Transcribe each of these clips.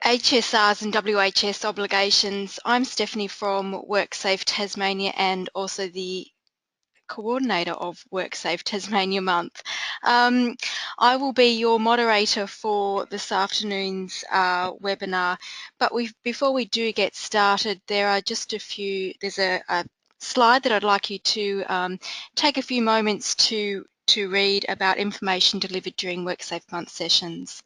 HSRs and WHS obligations. I'm Stephanie from WorkSafe Tasmania and also the coordinator of WorkSafe Tasmania Month. I will be your moderator for this afternoon's webinar, but before we do get started, there's a slide that I'd like you to take a few moments to read about information delivered during WorkSafe Month sessions.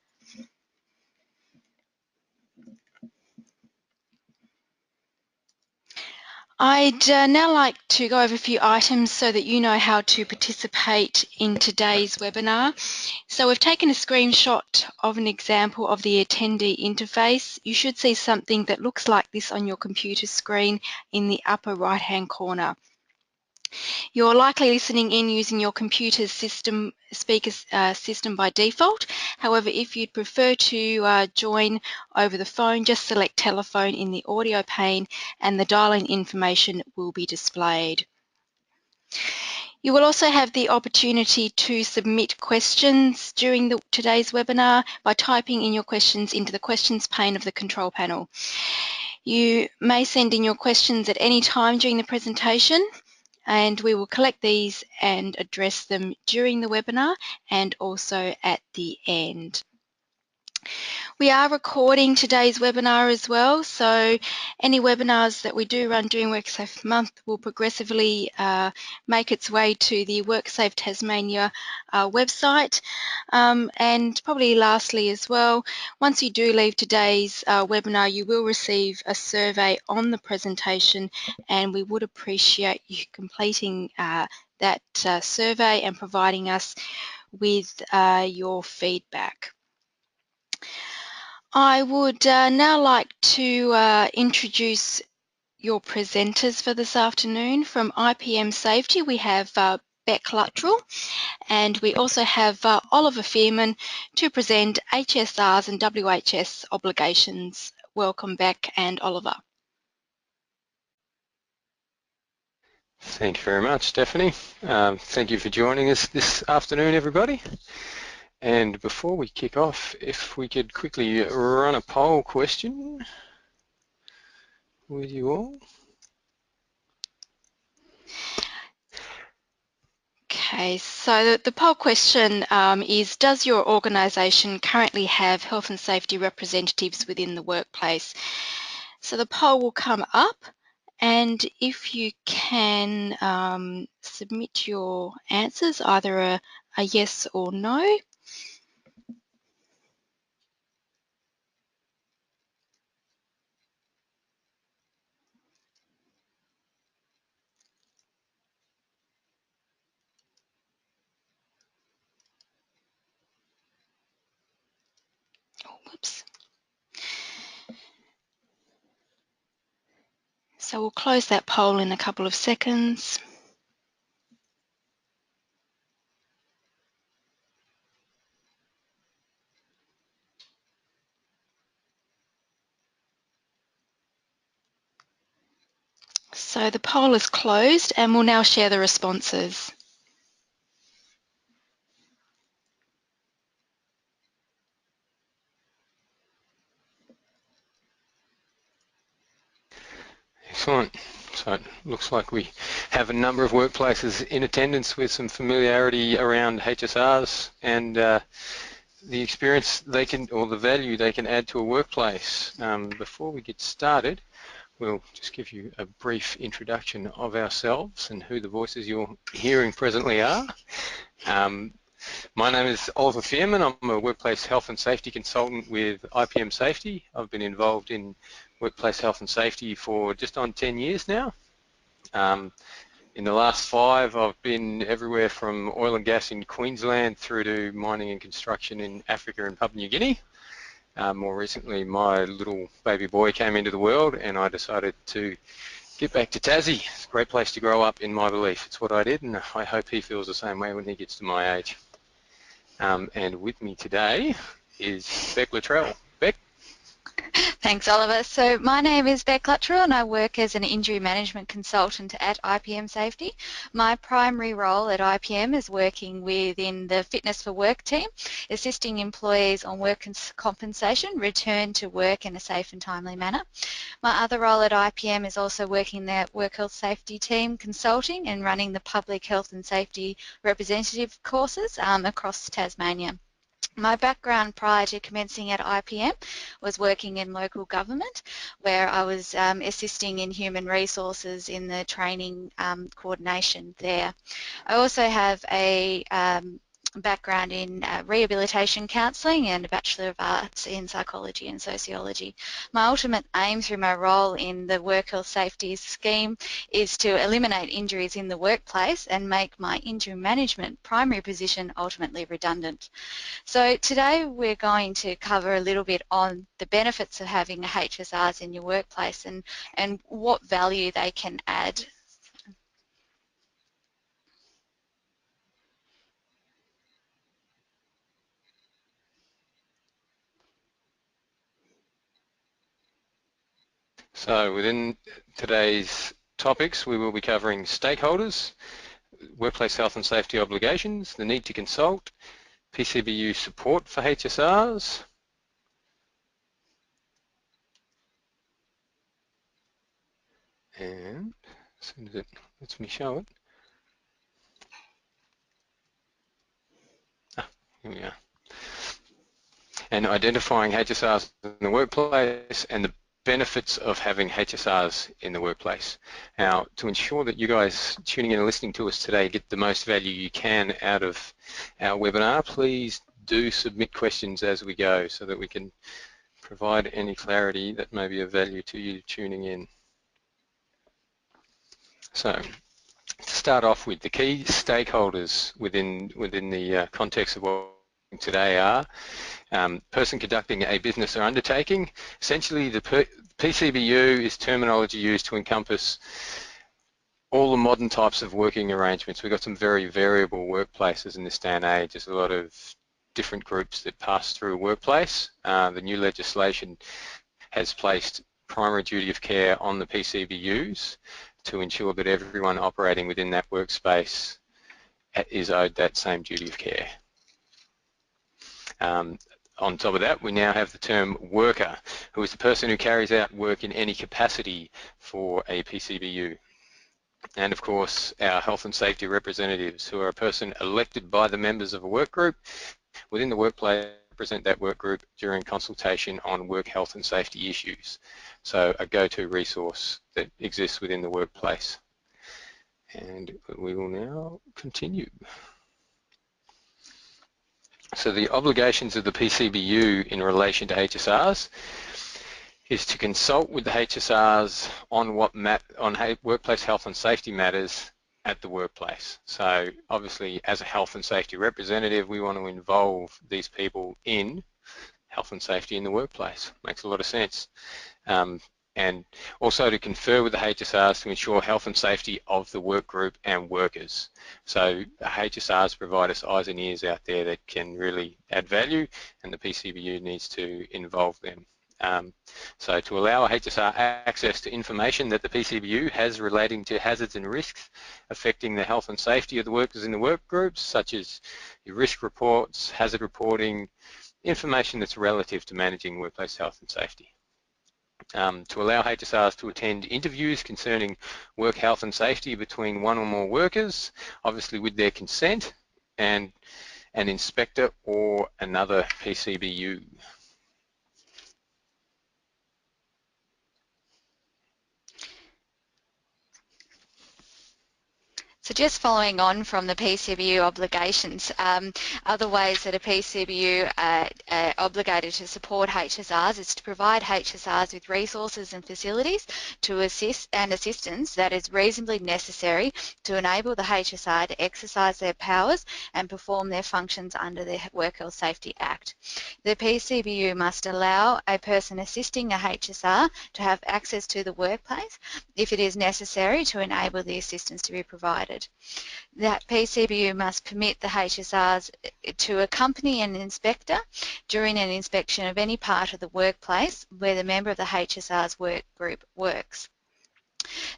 I'd now like to go over a few items so that you know how to participate in today's webinar. So we've taken a screenshot of an example of the attendee interface. You should see something that looks like this on your computer screen in the upper right-hand corner. You're likely listening in using your computer's speaker system by default. However, if you'd prefer to join over the phone, just select telephone in the audio pane and the dial-in information will be displayed. You will also have the opportunity to submit questions during today's webinar by typing in your questions into the questions pane of the control panel. You may send in your questions at any time during the presentation, and we will collect these and address them during the webinar and also at the end. We are recording today's webinar as well, so any webinars that we do run during WorkSafe Month will progressively make its way to the WorkSafe Tasmania website. And probably lastly as well, once you do leave today's webinar, you will receive a survey on the presentation, and we would appreciate you completing that survey and providing us with your feedback. I would now like to introduce your presenters for this afternoon. From IPM Safety, we have Beck Luttrell, and we also have Oliver Fearman to present HSRs and WHS obligations. Welcome, Beck and Oliver. Thank you very much, Stephanie. Thank you for joining us this afternoon, everybody. And before we kick off, if we could quickly run a poll question with you all. Okay, so the poll question is, does your organisation currently have health and safety representatives within the workplace? So the poll will come up, and if you can submit your answers, either a yes or no. Whoops. So we'll close that poll in a couple of seconds. So the poll is closed, and we'll now share the responses. Excellent. So it looks like we have a number of workplaces in attendance with some familiarity around HSRs and the experience they can, or the value they can add to a workplace. Before we get started, we'll just give you a brief introduction of ourselves and who the voices you're hearing presently are. My name is Oliver Fearman. I'm a workplace health and safety consultant with IPM Safety. I've been involved in workplace health and safety for just on 10 years now. In the last 5, I've been everywhere from oil and gas in Queensland through to mining and construction in Africa and Papua New Guinea. More recently, my little baby boy came into the world and I decided to get back to Tassie. It's a great place to grow up, in my belief. It's what I did, and I hope he feels the same way when he gets to my age. And with me today is Beck Luttrell. Beck? Thanks, Oliver. So my name is Beck Luttrell and I work as an injury management consultant at IPM Safety. My primary role at IPM is working within the Fitness for Work team, assisting employees on work compensation, return to work in a safe and timely manner. My other role at IPM is also working the Work Health Safety team, consulting and running the public health and safety representative courses across Tasmania. My background prior to commencing at IPM was working in local government, where I was assisting in human resources in the training coordination there. I also have a background in rehabilitation counselling and a Bachelor of Arts in Psychology and Sociology. My ultimate aim through my role in the Work Health Safety scheme is to eliminate injuries in the workplace and make my injury management primary position ultimately redundant. So today we're going to cover a little bit on the benefits of having HSRs in your workplace and what value they can add. So within today's topics, we will be covering stakeholders, workplace health and safety obligations, the need to consult, PCBU support for HSRs, and as soon as it lets me show it, here we are, and identifying HSRs in the workplace and the benefits of having HSRs in the workplace. Now, to ensure that you guys tuning in and listening to us today get the most value you can out of our webinar, please do submit questions as we go so that we can provide any clarity that may be of value to you tuning in. So, to start off with, the key stakeholders within the context of what today are person conducting a business or undertaking. Essentially, the PCBU is terminology used to encompass all the modern types of working arrangements. We've got some very variable workplaces in this day and age. There's a lot of different groups that pass through a workplace. The new legislation has placed primary duty of care on the PCBUs to ensure that everyone operating within that workspace is owed that same duty of care. On top of that, we now have the term worker, who is the person who carries out work in any capacity for a PCBU. And of course, our health and safety representatives, who are a person elected by the members of a work group within the workplace, represent that work group during consultation on work health and safety issues. So a go-to resource that exists within the workplace. And we will now continue. So the obligations of the PCBU in relation to HSRs is to consult with the HSRs on workplace health and safety matters at the workplace. So obviously, as a health and safety representative, we want to involve these people in health and safety in the workplace. Makes a lot of sense. And also to confer with the HSRs to ensure health and safety of the work group and workers. So the HSRs provide us eyes and ears out there that can really add value, and the PCBU needs to involve them. So to allow HSR access to information that the PCBU has relating to hazards and risks affecting the health and safety of the workers in the work groups, such as your risk reports, hazard reporting, information that's relative to managing workplace health and safety. To allow HSRs to attend interviews concerning work health and safety between one or more workers, obviously with their consent, and an inspector or another PCBU. So just following on from the PCBU obligations, other ways that a PCBU are obligated to support HSRs is to provide HSRs with resources and facilities to assist and assistance that is reasonably necessary to enable the HSR to exercise their powers and perform their functions under the Work Health Safety Act. The PCBU must allow a person assisting a HSR to have access to the workplace if it is necessary to enable the assistance to be provided. provided. That PCBU must permit the HSRs to accompany an inspector during an inspection of any part of the workplace where the member of the HSR's work group works.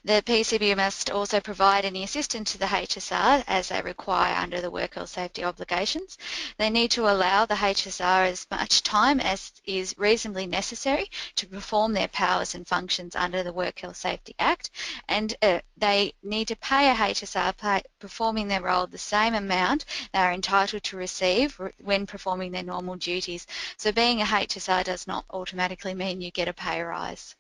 The PCBU must also provide any assistance to the HSR as they require under the work health safety obligations. They need to allow the HSR as much time as is reasonably necessary to perform their powers and functions under the Work Health Safety Act, and they need to pay a HSR performing their role the same amount they are entitled to receive when performing their normal duties. So being a HSR does not automatically mean you get a pay rise.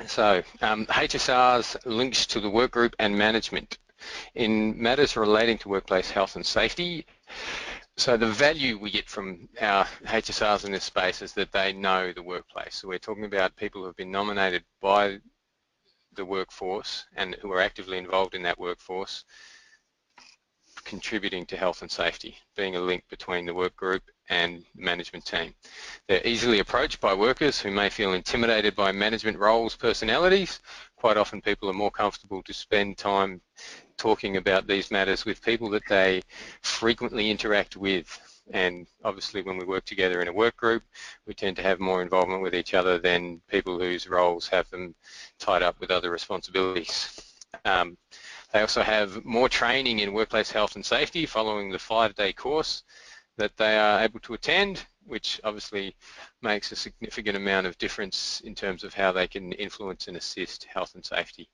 So HSRs links to the work group and management in matters relating to workplace health and safety. So the value we get from our HSRs in this space is that they know the workplace. So we're talking about people who have been nominated by the workforce and who are actively involved in that workforce, contributing to health and safety, being a link between the work group and the management team. They're easily approached by workers who may feel intimidated by management roles, personalities. Quite often people are more comfortable to spend time talking about these matters with people that they frequently interact with. And obviously when we work together in a work group, we tend to have more involvement with each other than people whose roles have them tied up with other responsibilities. They also have more training in workplace health and safety following the 5-day course that they are able to attend, which obviously makes a significant amount of difference in terms of how they can influence and assist health and safety.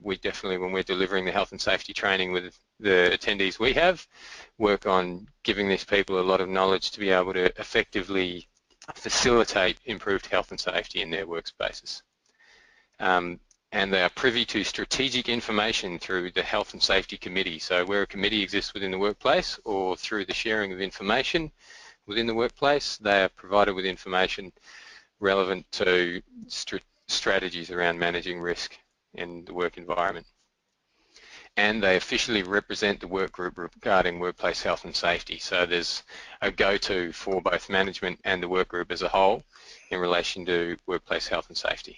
We definitely, when we're delivering the health and safety training with the attendees we have, work on giving these people a lot of knowledge to be able to effectively facilitate improved health and safety in their workspaces. And they are privy to strategic information through the Health and Safety Committee. So where a committee exists within the workplace or through the sharing of information within the workplace, they are provided with information relevant to strategies around managing risk in the work environment. And they officially represent the work group regarding workplace health and safety. So there's a go-to for both management and the work group as a whole in relation to workplace health and safety.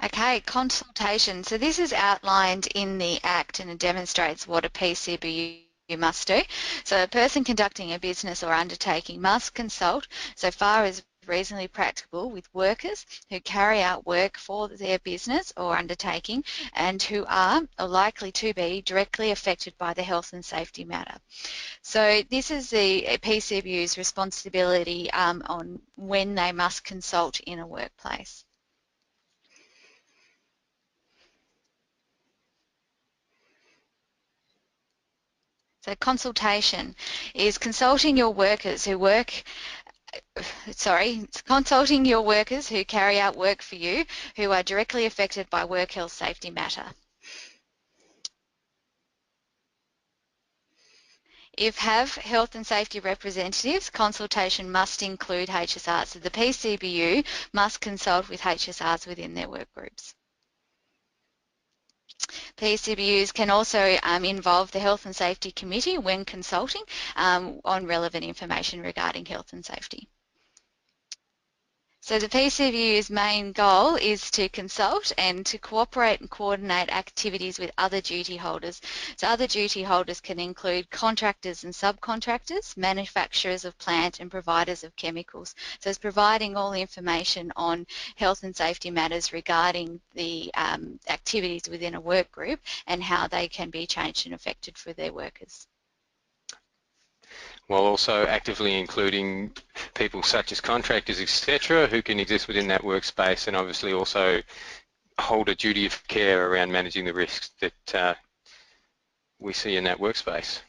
Okay, consultation. So this is outlined in the Act and it demonstrates what a PCBU must do. So a person conducting a business or undertaking must consult, so far as reasonably practicable, with workers who carry out work for their business or undertaking and who are or likely to be directly affected by the health and safety matter. So this is the PCBU's responsibility on when they must consult in a workplace. So consultation is consulting your workers who carry out work for you who are directly affected by work health safety matter. If have health and safety representatives, consultation must include HSRs. So the PCBU must consult with HSRs within their work groups. PCBUs can also involve the Health and Safety Committee when consulting on relevant information regarding health and safety. So the PCBU's main goal is to consult and to cooperate and coordinate activities with other duty holders. So other duty holders can include contractors and subcontractors, manufacturers of plant and providers of chemicals. So it's providing all the information on health and safety matters regarding the activities within a work group and how they can be changed and affected for their workers. While also actively including people such as contractors, etc., who can exist within that workspace and obviously also hold a duty of care around managing the risks that we see in that workspace.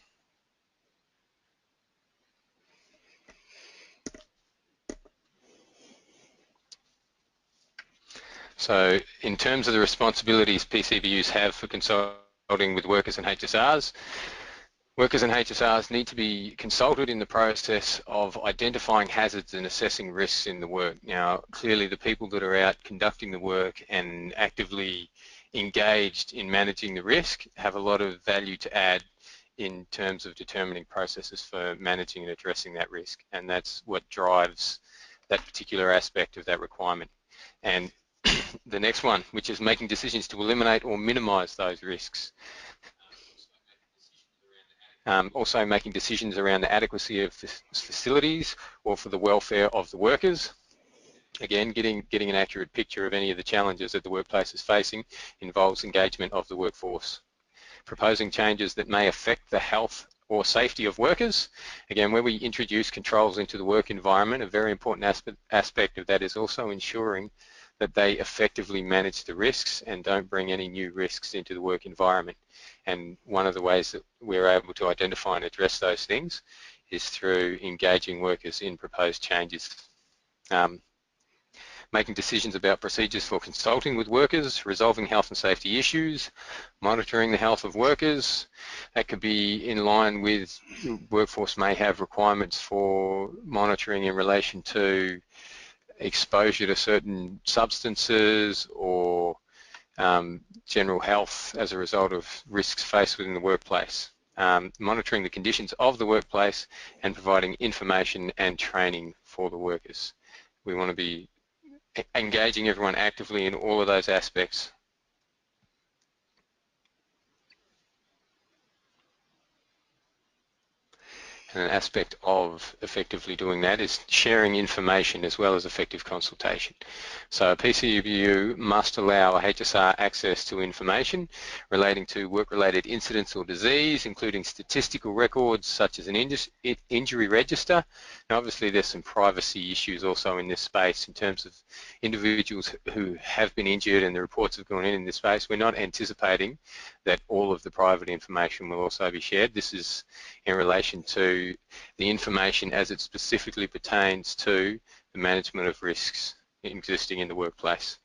So in terms of the responsibilities PCBUs have for consulting with workers and HSRs, workers and HSRs need to be consulted in the process of identifying hazards and assessing risks in the work. Now, clearly the people that are out conducting the work and actively engaged in managing the risk have a lot of value to add in terms of determining processes for managing and addressing that risk, and that's what drives that particular aspect of that requirement. And the next one, which is making decisions to eliminate or minimise those risks. Also making decisions around the adequacy of facilities or for the welfare of the workers. Again, getting an accurate picture of any of the challenges that the workplace is facing involves engagement of the workforce. Proposing changes that may affect the health or safety of workers. Again, when we introduce controls into the work environment, a very important aspect of that is also ensuring that they effectively manage the risks and don't bring any new risks into the work environment. And one of the ways that we're able to identify and address those things is through engaging workers in proposed changes. Making decisions about procedures for consulting with workers, resolving health and safety issues, monitoring the health of workers. That could be in line with workforce may have requirements for monitoring in relation to exposure to certain substances or general health as a result of risks faced within the workplace. Monitoring the conditions of the workplace and providing information and training for the workers. We want to be engaging everyone actively in all of those aspects. And an aspect of effectively doing that is sharing information as well as effective consultation. So a PCU must allow a HSR access to information relating to work-related incidents or disease, including statistical records such as an injury register. Now obviously there's some privacy issues also in this space in terms of individuals who have been injured and the reports have gone in this space. We're not anticipating that all of the private information will also be shared. This is in relation to the information as it specifically pertains to the management of risks existing in the workplace.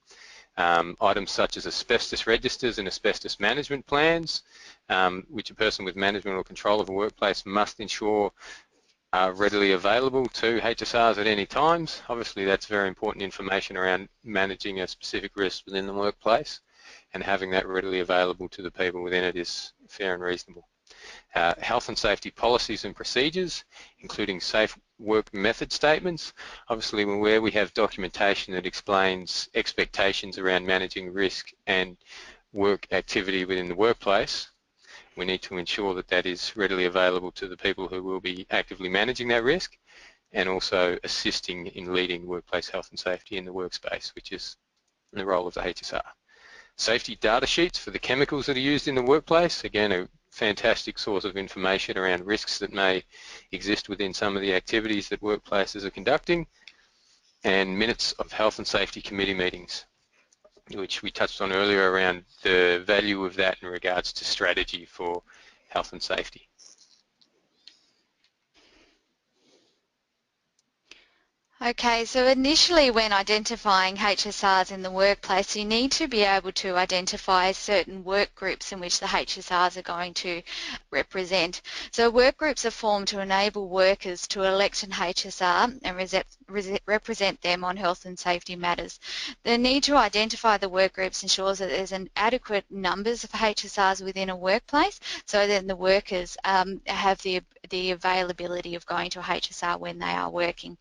Items such as asbestos registers and asbestos management plans, which a person with management or control of a workplace must ensure are readily available to HSRs at any times. Obviously that's very important information around managing a specific risk within the workplace, and having that readily available to the people within it is fair and reasonable. Health and safety policies and procedures, including safe work method statements. Obviously, where we have documentation that explains expectations around managing risk and work activity within the workplace, we need to ensure that that is readily available to the people who will be actively managing that risk and also assisting in leading workplace health and safety in the workspace, which is the role of the HSR. Safety data sheets for the chemicals that are used in the workplace, again a fantastic source of information around risks that may exist within some of the activities that workplaces are conducting, and minutes of health and safety committee meetings, which we touched on earlier around the value of that in regards to strategy for health and safety. Okay, so initially when identifying HSRs in the workplace, you need to be able to identify certain work groups in which the HSRs are going to represent. So work groups are formed to enable workers to elect an HSR and represent them on health and safety matters. The need to identify the work groups ensures that there's an adequate numbers of HSRs within a workplace, so then the workers have the availability of going to a HSR when they are working.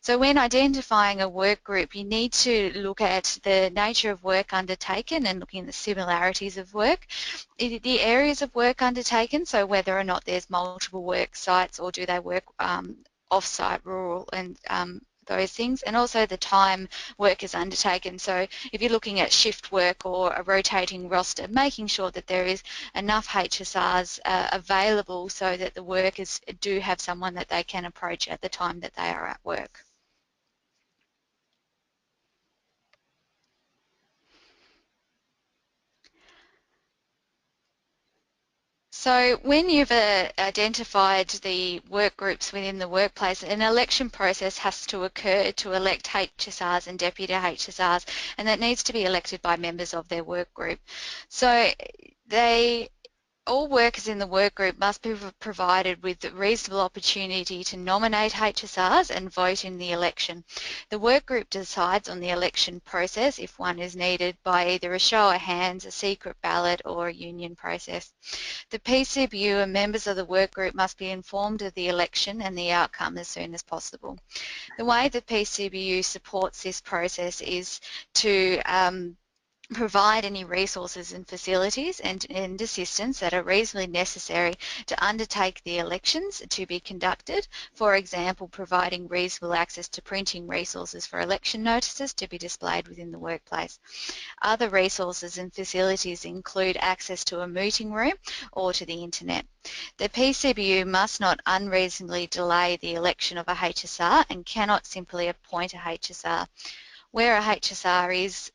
So when identifying a work group, you need to look at the nature of work undertaken and looking at the similarities of work, the areas of work undertaken, so whether or not there's multiple work sites or do they work off-site, rural, and those things, and also the time work is undertaken. So if you're looking at shift work or a rotating roster, making sure that there is enough HSRs available so that the workers do have someone that they can approach at the time that they are at work. So when you've identified the work groups within the workplace, an election process has to occur to elect HSRs and deputy HSRs, and that needs to be elected by members of their work group. So all workers in the workgroup must be provided with a reasonable opportunity to nominate HSRs and vote in the election. The workgroup decides on the election process if one is needed by either a show of hands, a secret ballot or a union process. The PCBU and members of the workgroup must be informed of the election and the outcome as soon as possible. The way the PCBU supports this process is to provide any resources and facilities and assistance that are reasonably necessary to undertake the elections to be conducted. For example, providing reasonable access to printing resources for election notices to be displayed within the workplace. Other resources and facilities include access to a meeting room or to the internet. The PCBU must not unreasonably delay the election of a HSR and cannot simply appoint a HSR. Where a HSR is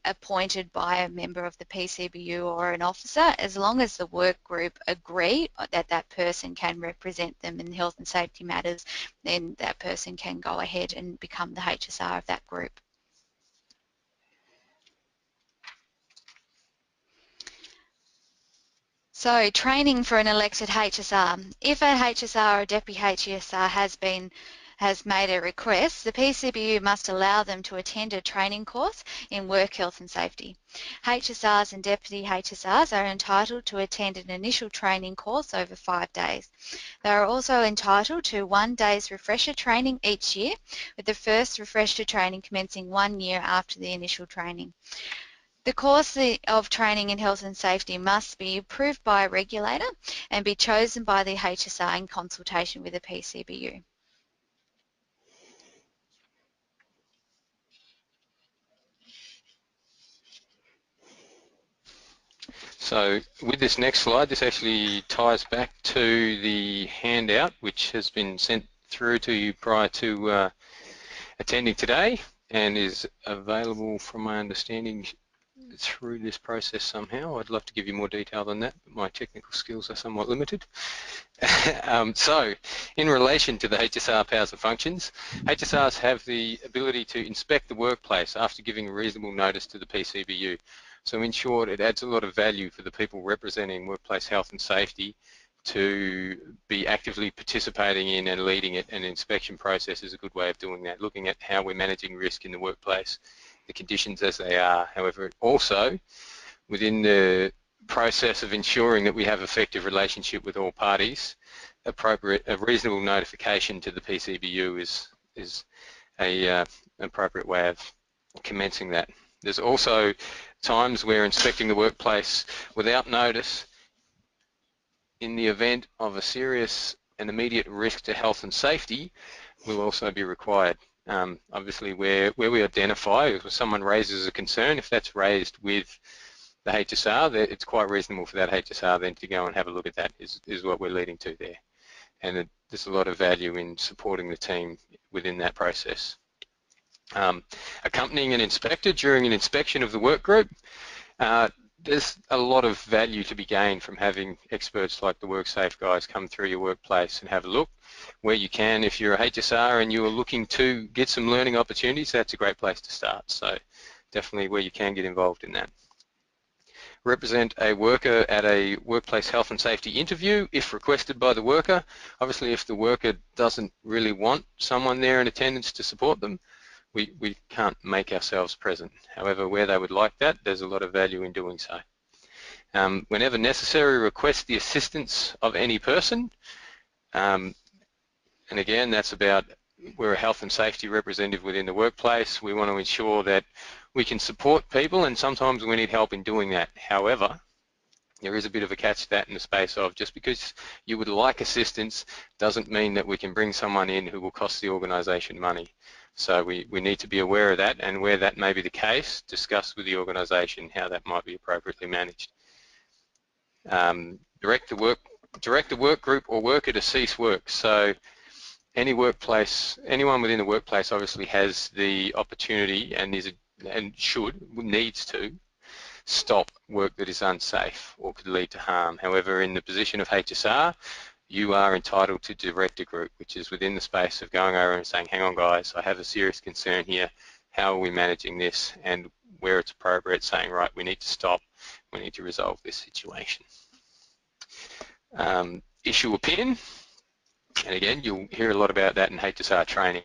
appointed by a member of the PCBU or an officer, as long as the work group agree that that person can represent them in health and safety matters, then that person can go ahead and become the HSR of that group. So, training for an elected HSR. If a HSR or deputy HSR has made a request, the PCBU must allow them to attend a training course in work health and safety. HSRs and deputy HSRs are entitled to attend an initial training course over 5 days. They are also entitled to 1 day's refresher training each year, with the first refresher training commencing 1 year after the initial training. The course of training in health and safety must be approved by a regulator and be chosen by the HSR in consultation with the PCBU. So with this next slide, this actually ties back to the handout which has been sent through to you prior to attending today and is available, from my understanding, through this process somehow. I'd love to give you more detail than that, but my technical skills are somewhat limited. So, in relation to the HSR powers and functions, HSRs have the ability to inspect the workplace after giving reasonable notice to the PCBU. So in short, it adds a lot of value for the people representing workplace health and safety to be actively participating in and leading it. An inspection process is a good way of doing that, looking at how we're managing risk in the workplace, the conditions as they are. However, also within the process of ensuring that we have effective relationship with all parties, a reasonable notification to the PCBU is a appropriate way of commencing that. There's also times where inspecting the workplace without notice in the event of a serious and immediate risk to health and safety will also be required. Obviously, where we identify, if someone raises a concern, if that's raised with the HSR, it's quite reasonable for that HSR then to go and have a look at that, is what we're leading to there. And there's a lot of value in supporting the team within that process. Accompanying an inspector during an inspection of the work group, there's a lot of value to be gained from having experts like the WorkSafe guys come through your workplace and have a look where you can. If you're a HSR and you're looking to get some learning opportunities, that's a great place to start. So definitely where you can get involved in that. Represent a worker at a workplace health and safety interview if requested by the worker. Obviously, if the worker doesn't really want someone there in attendance to support them, we can't make ourselves present. However, where they would like that, there's a lot of value in doing so. Whenever necessary, request the assistance of any person. And again, that's about, we're a health and safety representative within the workplace. We want to ensure that we can support people, and sometimes we need help in doing that. However, there is a bit of a catch to that in the space of just because you would like assistance doesn't mean that we can bring someone in who will cost the organisation money. So we need to be aware of that, and where that may be the case, discuss with the organisation how that might be appropriately managed. Direct the work group or worker to cease work. So anyone within the workplace obviously has the opportunity and needs to stop work that is unsafe or could lead to harm. However, in the position of HSR, you are entitled to direct a group, which is within the space of going over and saying, hang on guys, I have a serious concern here, how are we managing this? And where it's appropriate, saying, right, we need to stop, we need to resolve this situation. issue a PIN, and again, you'll hear a lot about that in HSR training.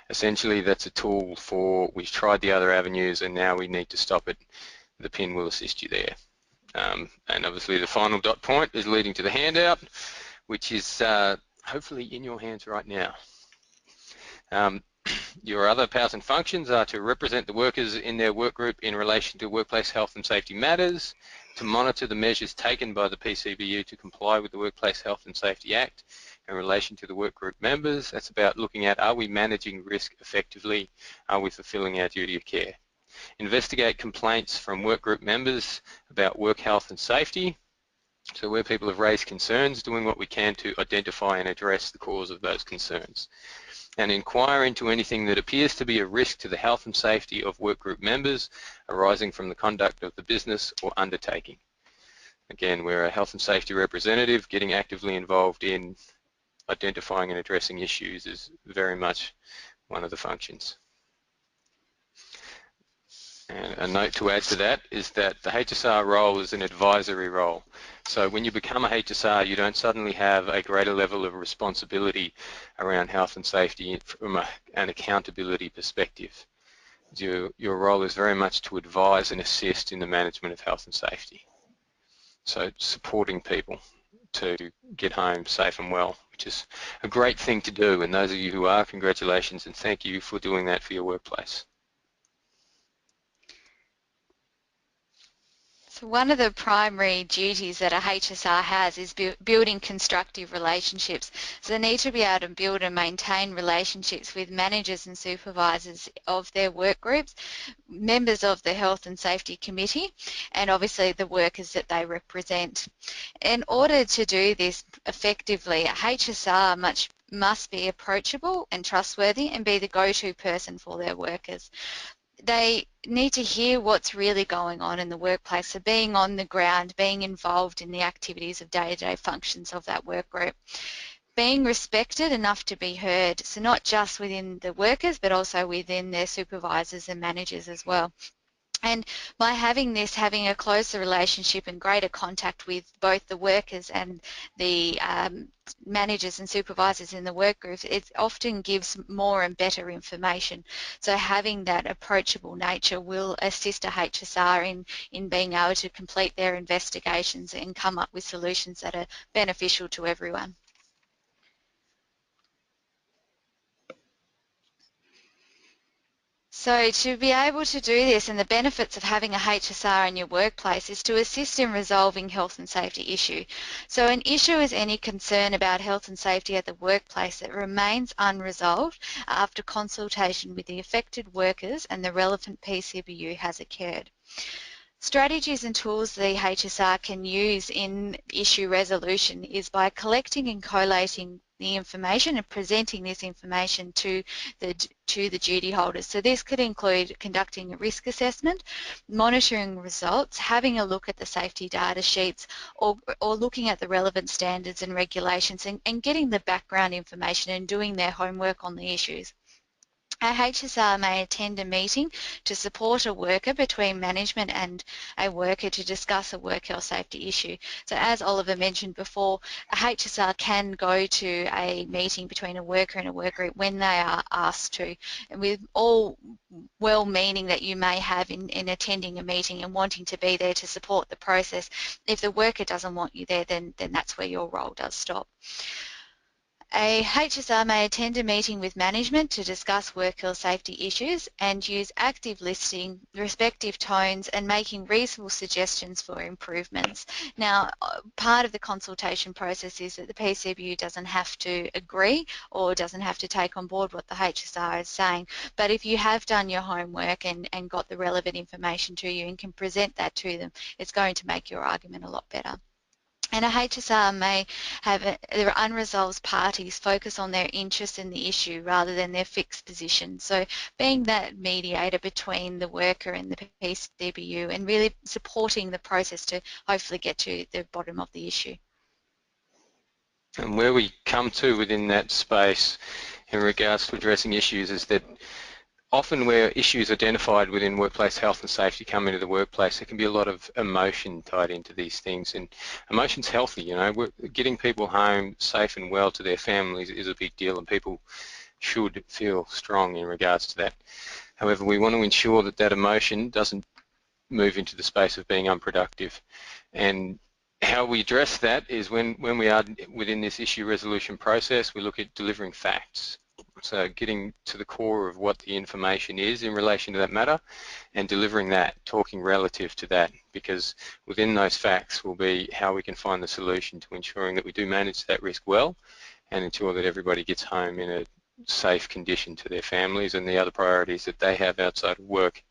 Essentially, that's a tool for, we've tried the other avenues and now we need to stop it. The PIN will assist you there. And obviously the final dot point is leading to the handout, which is hopefully in your hands right now. Your other powers and functions are to represent the workers in their work group in relation to workplace health and safety matters, to monitor the measures taken by the PCBU to comply with the Workplace Health and Safety Act in relation to the work group members. That's about looking at, are we managing risk effectively? Are we fulfilling our duty of care? Investigate complaints from work group members about work health and safety. So where people have raised concerns, doing what we can to identify and address the cause of those concerns. And inquire into anything that appears to be a risk to the health and safety of workgroup members arising from the conduct of the business or undertaking. Again, we're a health and safety representative. Getting actively involved in identifying and addressing issues is very much one of the functions. And a note to add to that is that the HSR role is an advisory role. So when you become a HSR, you don't suddenly have a greater level of responsibility around health and safety from an accountability perspective. Your role is very much to advise and assist in the management of health and safety. So supporting people to get home safe and well, which is a great thing to do. And those of you who are, congratulations and thank you for doing that for your workplace. So one of the primary duties that a HSR has is building constructive relationships. So they need to be able to build and maintain relationships with managers and supervisors of their work groups, members of the Health and Safety Committee, and obviously the workers that they represent. In order to do this effectively, a HSR must be approachable and trustworthy and be the go-to person for their workers. They need to hear what's really going on in the workplace, so being on the ground, being involved in the activities of day-to-day functions of that work group. Being respected enough to be heard, so not just within the workers but also within their supervisors and managers as well. And by having a closer relationship and greater contact with both the workers and the managers and supervisors in the work groups, it often gives more and better information. So having that approachable nature will assist a HSR in being able to complete their investigations and come up with solutions that are beneficial to everyone. So to be able to do this, and the benefits of having a HSR in your workplace is to assist in resolving health and safety issue. So an issue is any concern about health and safety at the workplace that remains unresolved after consultation with the affected workers and the relevant PCBU has occurred. Strategies and tools the HSR can use in issue resolution is by collecting and collating the information and presenting this information to the duty holders. So this could include conducting a risk assessment, monitoring results, having a look at the safety data sheets, or looking at the relevant standards and regulations and getting the background information and doing their homework on the issues. A HSR may attend a meeting to support a worker between management and a worker to discuss a work health safety issue. So as Oliver mentioned before, a HSR can go to a meeting between a worker and a work group when they are asked to, and with all well-meaning that you may have in attending a meeting and wanting to be there to support the process. If the worker doesn't want you there, then that's where your role does stop. A HSR may attend a meeting with management to discuss work health safety issues and use active listening, respective tones and making reasonable suggestions for improvements. Now, part of the consultation process is that the PCBU doesn't have to agree or doesn't have to take on board what the HSR is saying, but if you have done your homework and got the relevant information to you and can present that to them, it's going to make your argument a lot better. And a HSR may have their unresolved parties focus on their interest in the issue rather than their fixed position. So being that mediator between the worker and the PCBU and really supporting the process to hopefully get to the bottom of the issue. And where we come to within that space in regards to addressing issues is that often where issues identified within workplace health and safety come into the workplace, there can be a lot of emotion tied into these things, and emotion's healthy. You know, getting people home safe and well to their families is a big deal, and people should feel strong in regards to that. However, we want to ensure that that emotion doesn't move into the space of being unproductive. And how we address that is when we are within this issue resolution process, we look at delivering facts. So getting to the core of what the information is in relation to that matter and delivering that, talking relative to that, because within those facts will be how we can find the solution to ensuring that we do manage that risk well and ensure that everybody gets home in a safe condition to their families and the other priorities that they have outside of work.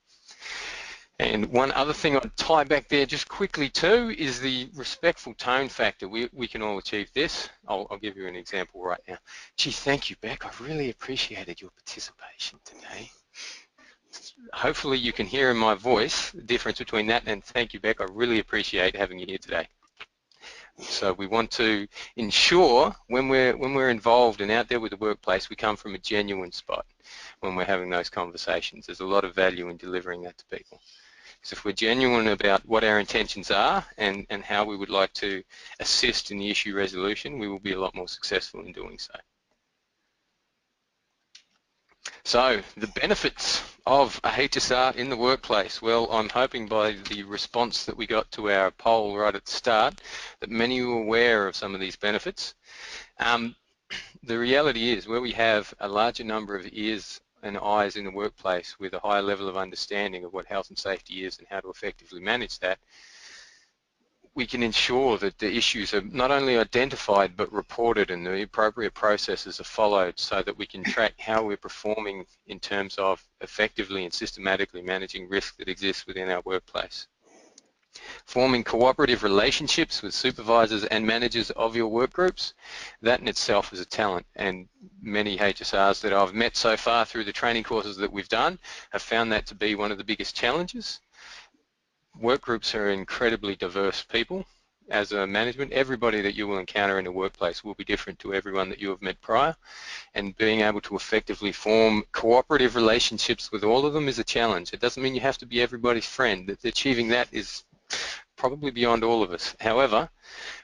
And one other thing I'd tie back there just quickly too is the respectful tone factor. We can all achieve this. I'll give you an example right now. Gee, thank you, Beck. I've really appreciated your participation today. Hopefully you can hear in my voice the difference between that and thank you, Beck. I really appreciate having you here today. So we want to ensure when we're involved and out there with the workplace, we come from a genuine spot when we're having those conversations. There's a lot of value in delivering that to people. So if we're genuine about what our intentions are and how we would like to assist in the issue resolution, we will be a lot more successful in doing so. So the benefits of a HSR in the workplace. Well, I'm hoping by the response that we got to our poll right at the start that many are aware of some of these benefits. The reality is where we have a larger number of ears and eyes in the workplace with a higher level of understanding of what health and safety is and how to effectively manage that, we can ensure that the issues are not only identified but reported and the appropriate processes are followed so that we can track how we're performing in terms of effectively and systematically managing risk that exists within our workplace. Forming cooperative relationships with supervisors and managers of your work groups, that in itself is a talent, and many HSRs that I've met so far through the training courses that we've done have found that to be one of the biggest challenges. Work groups are incredibly diverse people. As a management, everybody that you will encounter in a workplace will be different to everyone that you have met prior, and being able to effectively form cooperative relationships with all of them is a challenge. It doesn't mean you have to be everybody's friend. Achieving that is probably beyond all of us. However,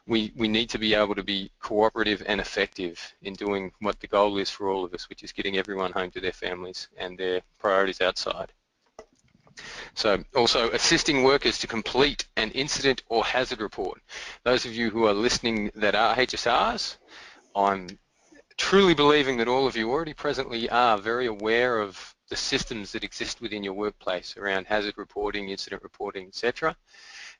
we need to be able to be cooperative and effective in doing what the goal is for all of us, which is getting everyone home to their families and their priorities outside. So also assisting workers to complete an incident or hazard report. Those of you who are listening that are HSRs, I'm truly believing that all of you already presently are very aware of the systems that exist within your workplace around hazard reporting, incident reporting, etc.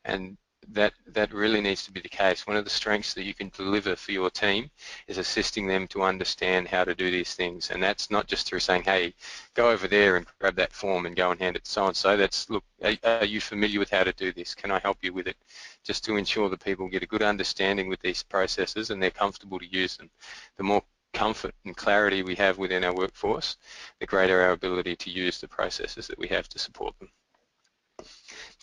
And that really needs to be the case. One of the strengths that you can deliver for your team is assisting them to understand how to do these things. And that's not just through saying, hey, go over there and grab that form and go and hand it to so-and-so. That's, look, are you familiar with how to do this? Can I help you with it? Just to ensure that people get a good understanding with these processes and they're comfortable to use them. The more comfort and clarity we have within our workforce, the greater our ability to use the processes that we have to support them.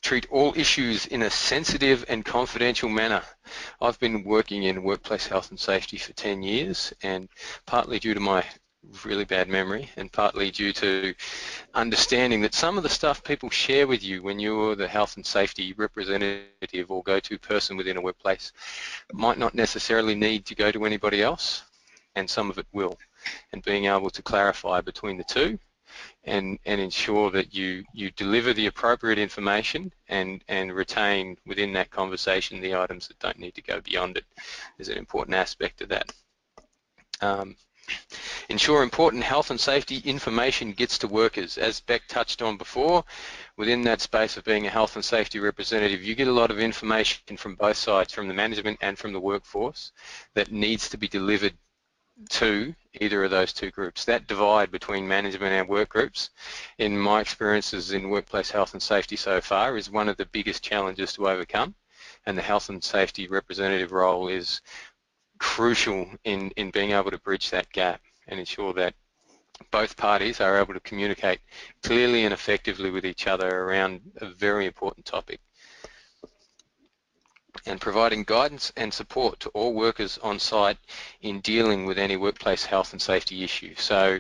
Treat all issues in a sensitive and confidential manner. I've been working in workplace health and safety for 10 years, and partly due to my really bad memory and partly due to understanding that some of the stuff people share with you when you're the health and safety representative or go-to person within a workplace might not necessarily need to go to anybody else, and some of it will. And being able to clarify between the two and ensure that you deliver the appropriate information and retain within that conversation the items that don't need to go beyond it is an important aspect of that. Ensure important health and safety information gets to workers. As Beck touched on before, within that space of being a health and safety representative, you get a lot of information from both sides, from the management and from the workforce, that needs to be delivered to either of those two groups. That divide between management and work groups, in my experiences in workplace health and safety so far, is one of the biggest challenges to overcome, and the health and safety representative role is crucial in being able to bridge that gap and ensure that both parties are able to communicate clearly and effectively with each other around a very important topic. And providing guidance and support to all workers on site in dealing with any workplace health and safety issue. So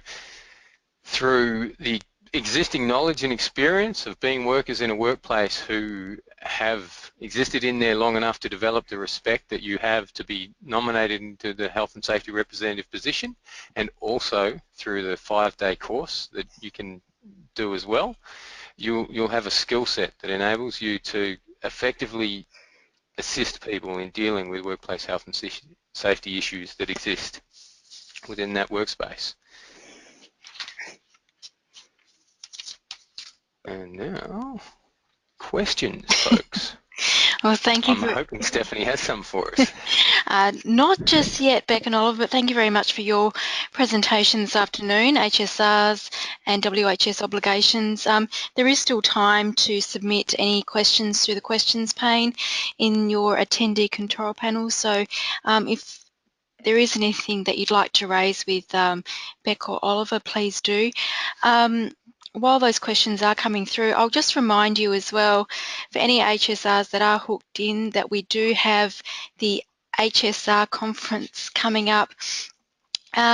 through the existing knowledge and experience of being workers in a workplace who have existed in there long enough to develop the respect that you have to be nominated into the health and safety representative position, and also through the 5-day course that you can do as well, you'll have a skill set that enables you to effectively assist people in dealing with workplace health and safety issues that exist within that workspace. And now, questions, folks. Well, thank you. I'm hoping Stephanie has some for us. Not just yet, Beck and Oliver, but thank you very much for your presentation this afternoon, HSRs and WHS obligations. There is still time to submit any questions through the questions pane in your attendee control panel. So if there is anything that you'd like to raise with Beck or Oliver, please do. While those questions are coming through, I'll just remind you as well, for any HSRs that are hooked in, that we do have the HSR conference coming up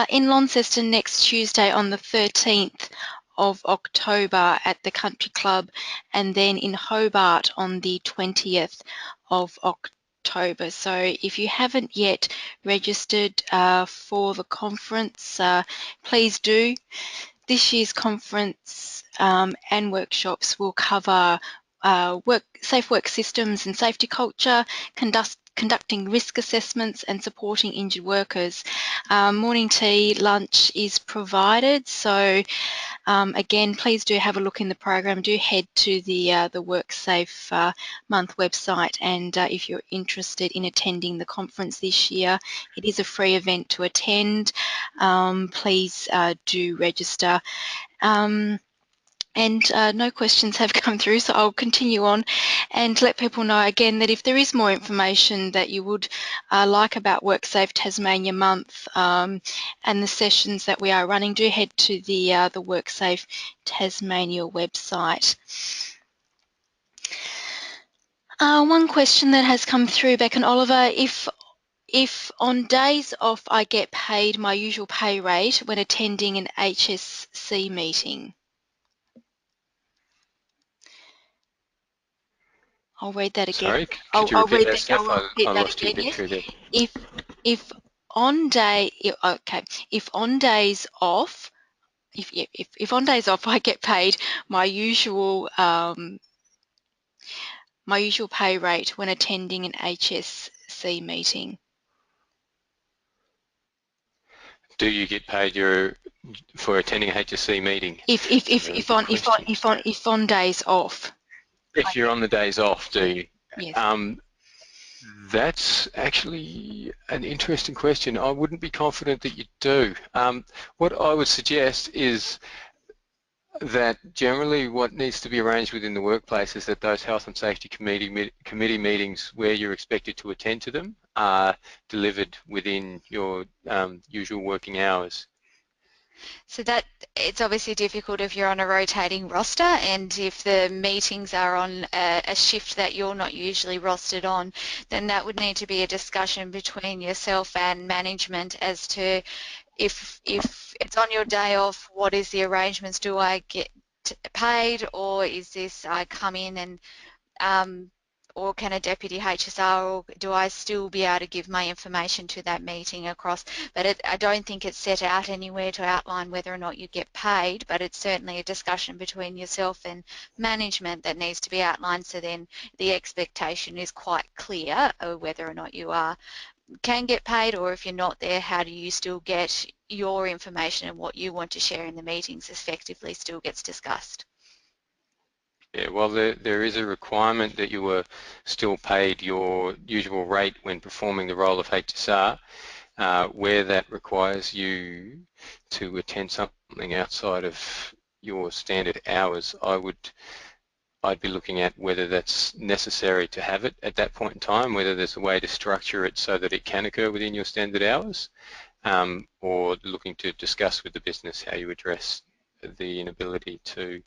in Launceston next Tuesday on the 13th of October at the Country Club, and then in Hobart on the 20th of October. So if you haven't yet registered for the conference, please do. This year's conference and workshops will cover safe work systems and safety culture, conducting risk assessments and supporting injured workers. Morning tea, lunch is provided, so again, please do have a look in the program. Do head to the WorkSafe Month website, and if you're interested in attending the conference this year, it is a free event to attend. Please do register. And no questions have come through, so I'll continue on and let people know again that if there is more information that you would like about WorkSafe Tasmania Month and the sessions that we are running, do head to the WorkSafe Tasmania website. One question that has come through, Beck and Oliver, if on days off I get paid my usual pay rate when attending an HSC meeting. I'll read that again. Sorry, could you repeat that, Steph? I lost you a bit through there. If on days off, if on days off I get paid my usual pay rate when attending an HSC meeting. Do you get paid for attending a HSC meeting? If on days off. If you're on the days off, do you? Yes. That's actually an interesting question. I wouldn't be confident that you do. What I would suggest is that generally what needs to be arranged within the workplace is that those health and safety committee meetings where you're expected to attend to them are delivered within your usual working hours. So that it's obviously difficult if you're on a rotating roster, and if the meetings are on a shift that you're not usually rostered on, then that would need to be a discussion between yourself and management as to if it's on your day off, what is the arrangements? Do I get paid, or is this I come in and or can a deputy HSR, or do I still be able to give my information to that meeting across? But I don't think it's set out anywhere to outline whether or not you get paid, but it's certainly a discussion between yourself and management that needs to be outlined, so then the expectation is quite clear of whether or not you can get paid, or if you're not there, how do you still get your information and what you want to share in the meetings effectively still gets discussed. Yeah, well, there is a requirement that you were still paid your usual rate when performing the role of HSR. Where that requires you to attend something outside of your standard hours, I'd be looking at whether that's necessary to have it at that point in time, whether there's a way to structure it so that it can occur within your standard hours, or looking to discuss with the business how you address the inability to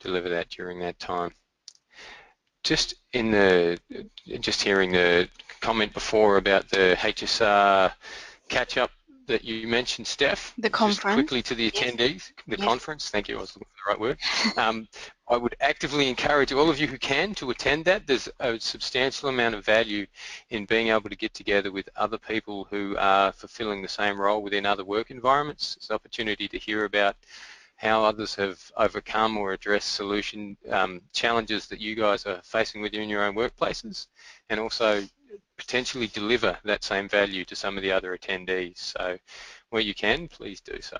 deliver that during that time. Just hearing the comment before about the HSR catch-up that you mentioned, Steph, The just conference. quickly to the attendees, the conference, thank you, I was looking for the right word. I would actively encourage all of you who can to attend that. There's a substantial amount of value in being able to get together with other people who are fulfilling the same role within other work environments. It's an opportunity to hear about how others have overcome or addressed solution challenges that you guys are facing within your own workplaces, and also potentially deliver that same value to some of the other attendees. So where you can, please do so.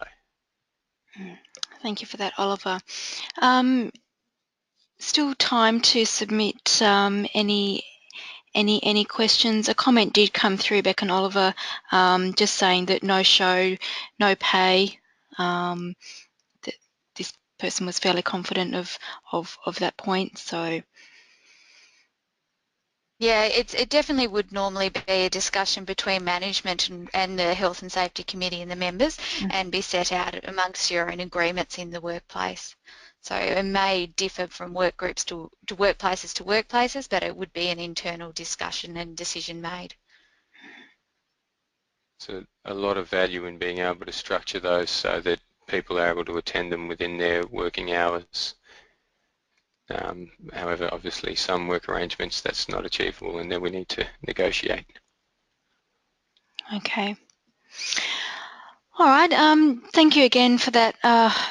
Thank you for that, Oliver. Still time to submit any questions. A comment did come through, Beck and Oliver, just saying that no show, no pay. That this person was fairly confident of that point. So Yeah, it definitely would normally be a discussion between management and the Health and Safety Committee and the members, and be set out amongst your own agreements in the workplace. So it may differ from work groups to workplaces, but it would be an internal discussion and decision made. So a lot of value in being able to structure those so that people are able to attend them within their working hours. However, obviously some work arrangements that's not achievable, and then we need to negotiate. okay. All right, thank you again for that,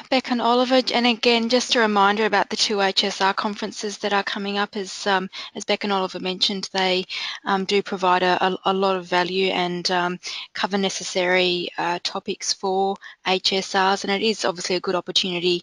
Beck and Oliver. And again, just a reminder about the 2 HSR conferences that are coming up. As Beck and Oliver mentioned, they do provide a lot of value and cover necessary topics for HSRs, and it is obviously a good opportunity